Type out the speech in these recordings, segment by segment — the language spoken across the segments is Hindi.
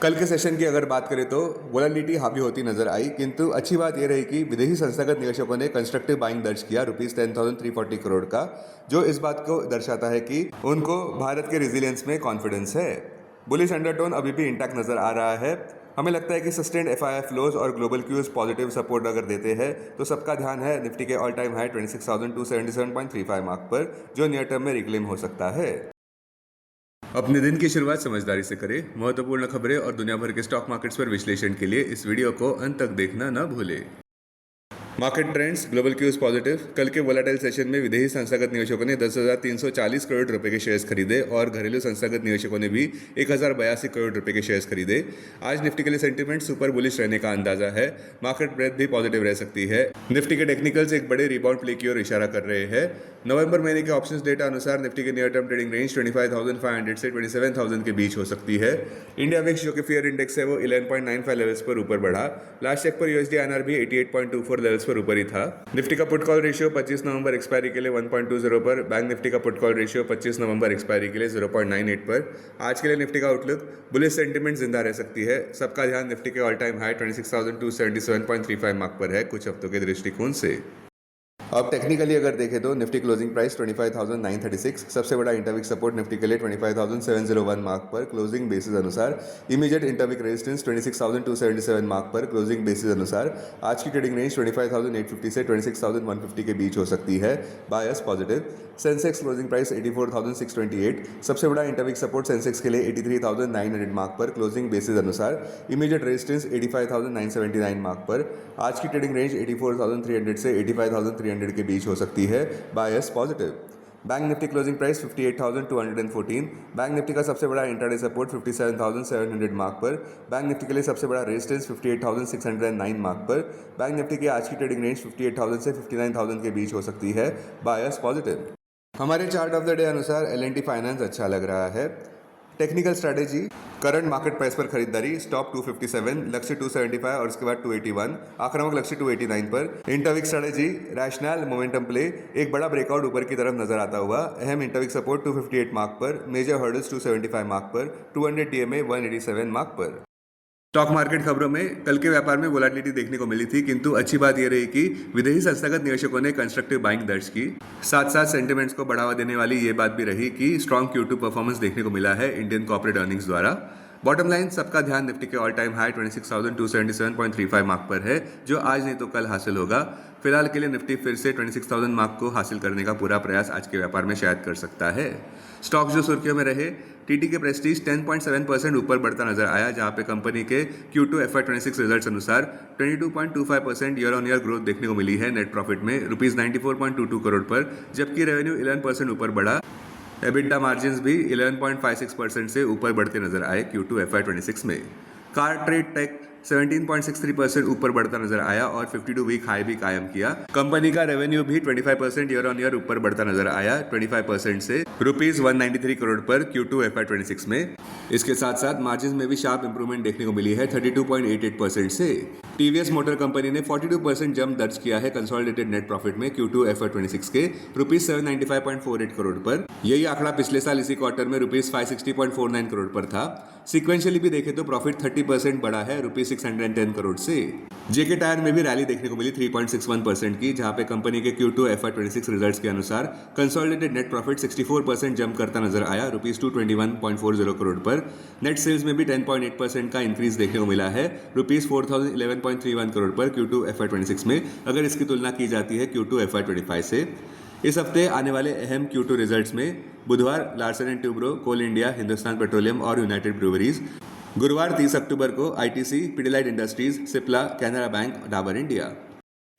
कल के सेशन की अगर बात करें तो वोलेटिलिटी हावी होती नजर आई, किंतु अच्छी बात यह रही कि विदेशी संस्थागत निवेशकों ने कंस्ट्रक्टिव बाइंग दर्ज किया ₹10,340 करोड़ का, जो इस बात को दर्शाता है कि उनको भारत के रेजिलियंस में कॉन्फिडेंस है। बुलिश अंडरटोन अभी भी इंटैक्ट नजर आ रहा है। हमें लगता है कि सस्टेन्ड एफआईआई फ्लोज और ग्लोबल क्यूज पॉजिटिव सपोर्ट अगर देते हैं तो सबका ध्यान है निफ्टी के ऑल टाइम हाई 26,277.35 मार्क पर, जो नियर टर्म में रिक्लेम हो सकता है। अपने दिन की शुरुआत समझदारी से करें। महत्वपूर्ण खबरें और दुनिया भर के स्टॉक मार्केट्स पर विश्लेषण के लिए इस वीडियो को अंत तक देखना न भूलें। Market trends, global cues positive. कल के वोलेटाइल सेशन में विदेशी संस्थागत निवेशकों ने 10,340 करोड़ रुपए के शेयर्स खरीदे और घरेलू संस्थागत निवेशकों ने भी 1,082 करोड़ रुपए के शेयर्स खरीदे। आज निफ्टी के लिए सेंटीमेंट सुपर बुलिश रहने का अंदाजा है। मार्केट ब्रेथ भी पॉजिटिव रह सकती है। निफ्टी के टेक्निकल्स एक बड़े रिबाउंड प्ले की ओर इशारा कर रहे हैं। नवंबर महीने के ऑप्शंस डेटा अनुसार निफ्टी की नियर टर्म ट्रेडिंग रेंज 25,500 से 27,000 के बीच हो सकती है। इंडिया विक्स जो कि फियर इंडेक्स है वो 11.95 लेवल्स पर ऊपर बढ़ा। लास्ट चेक पर यूएसडी आईएनआर भी 88.24 लेवल्स पर ऊपर ही था। निफ्टी का put call ratio 25 November expiry के लिए 1.20 पर, बैंक निफ्टी का put call ratio 25 November expiry के लिए 0.98 पर। आज के लिए निफ्टी का आउटलुक बुलिश सेंटीमेंट जिंदा रह सकती है। सबका ध्यान निफ्टी के ऑल टाइम हाई 26,277.35 मार्क पर है कुछ हफ्तों के दृष्टिकोण से। अब टेक्निकली अगर देखें तो निफ्टी क्लोजिंग प्राइस 25,936, सबसे बड़ा इंटरवीक सपोर्ट निफ्टी के लिए 25,701 मार्क पर क्लोजिंग बेसिस अनुसार। इमीडिएट इंटरवीक रेजिस्टेंस 26,277 मार्क पर क्लोजिंग बेसिस अनुसार। आज की ट्रेडिंग रेंज 25,850 से 26,150 के बीच हो सकती है, bias positive. Sensex closing price 84,628, सबसे बड़ा इंटरवीक सपोर्ट सेंसेक्स के लिए 83,900 मार्क पर क्लोजिंग बेसिस अनुसार। इमीडिएट रेजिस्टेंस 85,979 मार्क पर। आज की ट्रेडिंग रेंज 84,300 से 85,300 के बीच हो सकती है, bias positive. Bank Nifty closing price 58,214, Bank Nifty का सबसे बड़ा इंट्राडे सपोर्ट 57,700 मार्क पर, बैंक निफ्टी के लिए सबसे बड़ा रेजिस्टेंस 58,609 मार्क पर। बैंक निफ्टी की आज की ट्रेडिंग रेंज 58,000 से 59,000 के बीच हो सकती है, बायस पॉजिटिव। हमारे चार्ट ऑफ द डे अनुसार L&T फाइनेंस अच्छा लग रहा है। Technical strategy, current market price पर खरीदारी, स्टॉप 257, लक्ष्य 275 और उसके बाद 281, आक्रामक लक्ष्य 289 पर। इंटरविक स्ट्रैटेजी, रैशनल मोमेंटम प्ले, एक बड़ा ब्रेकआउट ऊपर की तरफ नजर आता हुआ। अहम इंटरविक सपोर्ट 258 मार्क पर, मेजर हर्डल्स 275 मार्क पर, 200 DMA 187 मार्क पर। स्टॉक मार्केट खबरों में कल के व्यापार में वोलेटिलिटी देखने को मिली थी, किंतु अच्छी बात यह रही कि विदेशी संस्थागत निवेशकों ने कंस्ट्रक्टिव बाइंग दर्ज की। साथ साथ सेंटिमेंट्स को बढ़ावा देने वाली ये बात भी रही कि स्ट्रॉन्ग Q2 परफॉर्मेंस देखने को मिला है इंडियन कॉर्पोरेट अर्निंग्स द्वारा। बॉटम लाइन, सबका ध्यान निफ्टी के ऑल टाइम हाई 26,277.35 मार्क पर है, जो आज नहीं तो कल हासिल होगा। फिलहाल के लिए निफ्टी फिर से 26,000 मार्क को हासिल करने का पूरा प्रयास आज के व्यापार में शायद कर सकता है। स्टॉक जो सुर्खियों में रहे, टीटी के प्रेस्टीज 10.7% ऊपर बढ़ता नजर आया, जहां पे कंपनी के Q2 FY26 रिजल्ट्स अनुसार 22.25% ईयर ऑन ईयर ग्रोथ देखने को मिली है नेट प्रॉफिट में ₹94.22 करोड़ पर, जबकि रेवेन्यू 11% ऊपर बढ़ा। एबिटा मार्जिन्स भी 11.56% से ऊपर बढ़ते नजर आए Q2 FY26 में। कार ट्रेड टेक 17.63% ऊपर बढ़ता नजर आया और 52 वीक हाई भी कायम किया। कंपनी का रेवेन्यू भी 25% ईयर ऑन ईयर ऊपर बढ़ता नजर आया 25% से ₹193 करोड़ पर Q2 FY26 में। इसके साथ साथ मार्जिन में भी शार्प इंप्रूवमेंट देखने को मिली है 32.88% से। टीवीएस मोटर कंपनी ने 42% जंप दर्ज किया है कंसोलिडेटेड नेट प्रॉफिट में Q2 FY26 के ₹795.48 करोड़ पर। यही आंकड़ा पिछले साल इसी क्वार्टर में ₹560.49 करोड़ पर था। सीक्वेंशियली भी देखें तो प्रॉफिट 30% बढ़ा है ₹610 करोड़ से। जेके टायर में भी रैली देखने को मिली 3.61% की, जहां पे कंपनी के Q2 FY26 रिजल्ट्स के अनुसार कंसोलिडेटेड नेट प्रॉफिट 64% जंप करता नजर आया ₹221.40 करोड़ पर। नेट सेल्स में भी 10.8% का इंक्रीज देखने को मिला है ₹4,011.31 करोड़ पर Q2 FY26 में, अगर इसकी तुलना की जाती है Q2 FY25 से। इस हफ्ते आने वाले अहम Q2 रिजल्ट्स में बुधवार Larsen and Toubro, Coal India, Hindustan petroleum और यूनाइटेड ब्रूवरीज। गुरुवार 30 अक्टूबर को ITC, Pidilite industries, Cipla, Canara bank, Dabur India.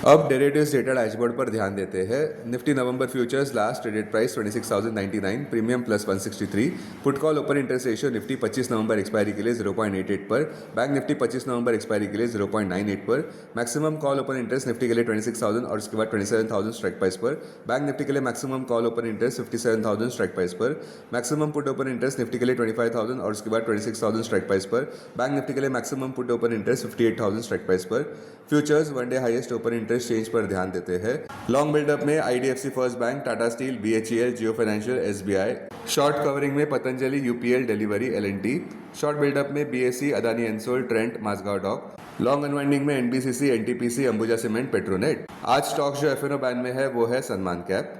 अब डेरिवेटिव्स डेटा डैशबोर्ड पर ध्यान देते हैं। Nifty November futures last traded price 26,099, premium plus 163। Put call open interest ratio Nifty 25 November expiry के लिए 0.88 पर, बैंक निफ्टी 25 नवंबर एक्सपायरी के लिए 0.98 पर। Maximum call open interest Nifty के लिए 26,000 और उसके बाद 27,000 स्ट्राइक प्राइस पर। बैंक निफ्टी के लिए maximum call open interest 57,000 strike price पर। Maximum put open interest Nifty के लिए 25,000 और उसके बाद 26,000 स्ट्राइक प्राइस पर। बैंक निफ्टी के लिए maximum put open interest 58,000 strike price पर। Futures one day highest open interest change पर ध्यान देते हैं। लॉन्ग बिल्डअप में IDFC first bank, Tata steel, BHEL, Jio financial, SBI. Short covering में Patanjali, UPL, Delhivery, LNT. Short buildup में BSC, Adani Ensol, Trent, Mazagon dock. Long unwinding में NBCC, NTPC, Ambuja cement, Petronet. आज स्टॉक्स जो एफएनओ बैन में है वो है सनमान कैप।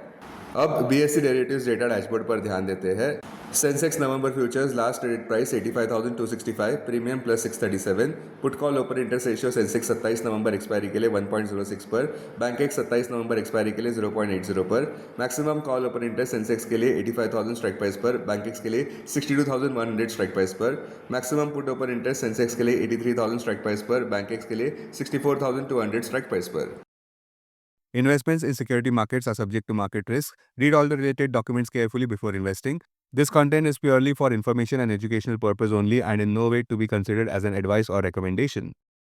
अब बीएससी डेरिवेटिव्स डेटा डैशबोर्ड पर ध्यान देते हैं। Sensex November futures last traded price 85,265, premium plus 637। Put call open interest ratio Sensex 27 November expiry के लिए 1.06 पर, बैंकेक्स 27 नवंबर एक्सपायरी के लिए 0.80 पर। Maximum call open interest Sensex के लिए 85,000 स्ट्राइक प्राइस पर, बैंकेक्स के लिए 62,100 स्ट्राइक प्राइस पर। Maximum put open interest Sensex के लिए 83,000 स्ट्राइक प्राइस पर, बैंकेक्स के लिए 64,200 स्ट्राइक प्राइस पर। Investments in security markets are subject to market risk. Read all the related documents carefully before investing. This content is purely for information and educational purpose only and in no way to be considered as an advice or recommendation.